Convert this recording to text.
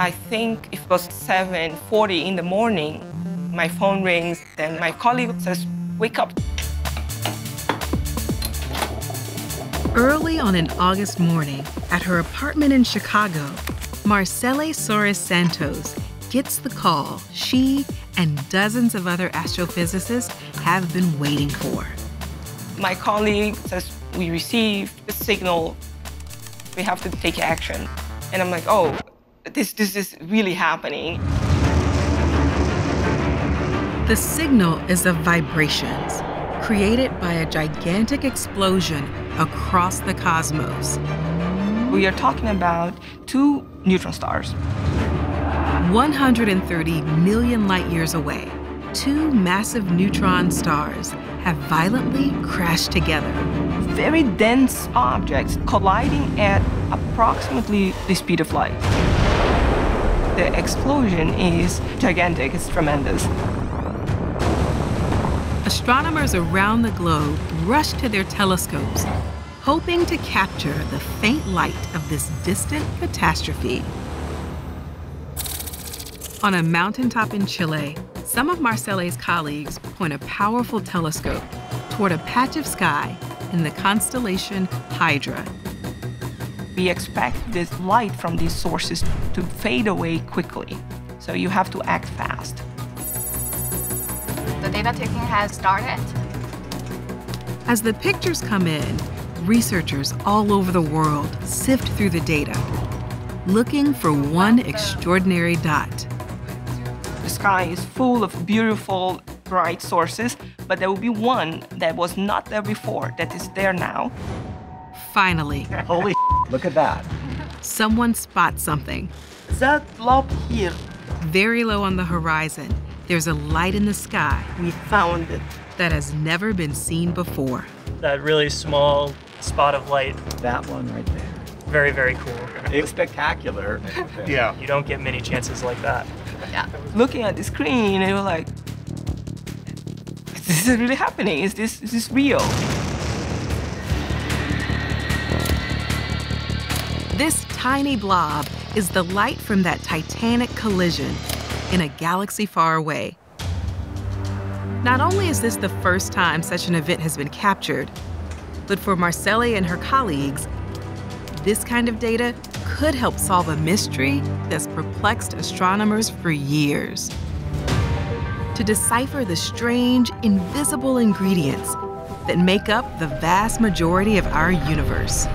I think it was 7:40 in the morning. My phone rings, and my colleague says, "Wake up." Early on an August morning, at her apartment in Chicago, Marcele Soares Santos gets the call she and dozens of other astrophysicists have been waiting for. My colleague says, "We received a signal. We have to take action." And I'm like, "Oh, this is really happening." The signal is of vibrations created by a gigantic explosion across the cosmos. We are talking about two neutron stars. 130 million light years away, two massive neutron stars have violently crashed together. Very dense objects colliding at approximately the speed of light. The explosion is gigantic, it's tremendous. Astronomers around the globe rush to their telescopes, hoping to capture the faint light of this distant catastrophe. On a mountaintop in Chile, some of Marcele's colleagues point a powerful telescope toward a patch of sky in the constellation Hydra. We expect this light from these sources to fade away quickly, so you have to act fast. The data taking has started. As the pictures come in, researchers all over the world sift through the data, looking for one extraordinary dot. The sky is full of beautiful, bright sources, but there will be one that was not there before, that is there now. Finally, Holy look at that. someone spots something. That blob here, Very low on the horizon, there's a light in the sky we found it. that has never been seen before. That really small spot of light, That one right there. very, very cool. It was spectacular. Yeah. You don't get many chances like that. Yeah. Looking at the screen, and you're like, is this really happening? Is this real? This tiny blob is the light from that titanic collision in a galaxy far away. Not only is this the first time such an event has been captured, but for Marcele and her colleagues, this kind of data could help solve a mystery that's perplexed astronomers for years. To decipher the strange, invisible ingredients that make up the vast majority of our universe.